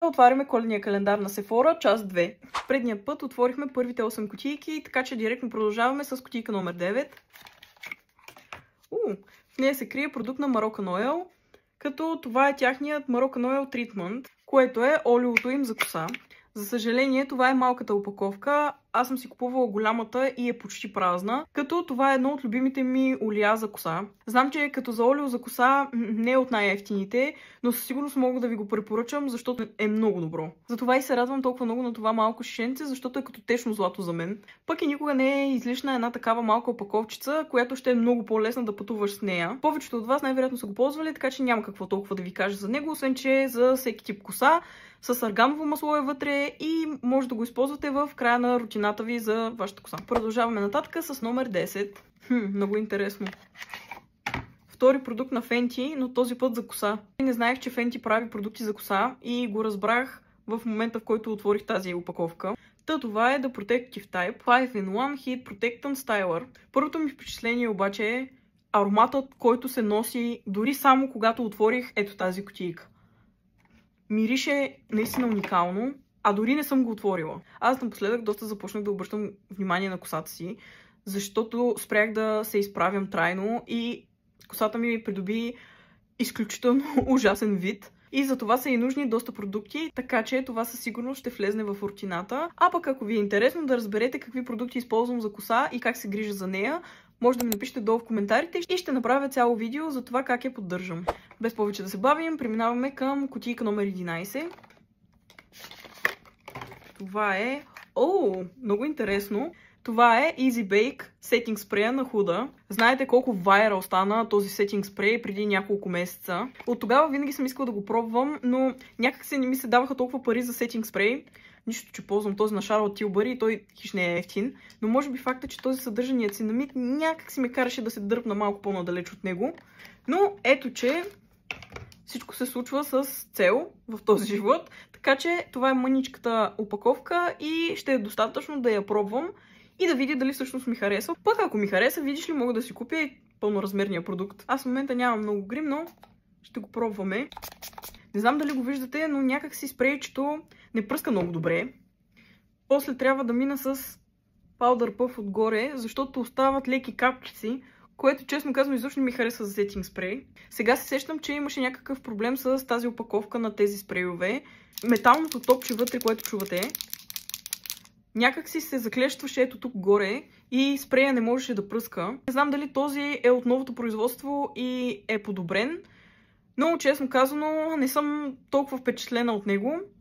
отваряме коледния календар на Sephora, част 2. Предният път отворихме първите 8 кутийки, така че директно продължаваме с кутийка номер 9. В нея се крие продукт на Moroccan Oil, като това е тяхният Moroccan Oil Treatment, което е олиото им за коса. За съжаление, това е малката опаковка. Аз съм си купувала голямата и е почти празна, като това е едно от любимите ми олия за коса. Знам, че като за олио за коса не е от най-евтините, но със сигурност мога да ви го препоръчам, защото е много добро. Затова и се радвам толкова много на това малко шишенце, защото е като течно злато за мен. Пък и никога не е излишна една такава малка опаковчица, която ще е много по-лесна да пътуваш с нея. Повечето от вас най-вероятно са го ползвали, така че няма какво толкова да ви кажа за него, освен че за всеки тип коса с арганово масло е вътре и може да го използвате в края на рутината ви за вашата коса. Продължаваме нататък с номер 10. Много интересно. Втори продукт на Fenty, но този път за коса. Не знаех, че Fenty прави продукти за коса и го разбрах в момента, в който отворих тази опаковка. Това е The Protective Type 5-in-1 Heat Protectant Styler. Първото ми впечатление обаче е ароматът, който се носи дори само когато отворих ето тази кутийка. Мирише наистина уникално, а дори не съм го отворила. Аз напоследък доста започнах да обръщам внимание на косата си, защото спрях да се изправям трайно и косата ми придоби изключително ужасен вид. И за това са и нужни доста продукти, така че това със сигурност ще влезне в рутината. А пък ако ви е интересно да разберете какви продукти използвам за коса и как се грижа за нея, може да ми напишете долу в коментарите и ще направя цяло видео за това как я поддържам. Без повече да се бавим, преминаваме към кутийка номер 11. Това е... много интересно! Това е Easy Bake Setting Spray на Huda. Знаете колко вайрал стана този сетинг спрей преди няколко месеца. От тогава винаги съм искала да го пробвам, но някак се не ми се даваха толкова пари за сетинг спрей. Нищо, че ползвам този на Charlotte Tilbury и той хищ не е ефтин. Но може би факта, че този съдържа ниацинамид някак си ме караше да се дръпна малко по-надалеч от него. Но ето, че всичко се случва с цел в този живот. Така че това е мъничката опаковка и ще е достатъчно да я пробвам и да видя дали всъщност ми харесва. Пък ако ми хареса, видиш ли, мога да си купя и пълноразмерния продукт. Аз в момента нямам много грим, но ще го пробваме. Не знам дали го виждате, но някак си спрейчето не пръска много добре. После трябва да мина с Powder Puff отгоре, защото остават леки капчици, което честно казвам изобщо не ми хареса за сетинг спрей. Сега се сещам, че имаше някакъв проблем с тази опаковка на тези спрейове. Металното топче вътре, което чувате, някак си се заклещваше ето тук горе и спрея не можеше да пръска. Не знам дали този е от новото производство и е подобрен, но честно казано не съм толкова впечатлена от него.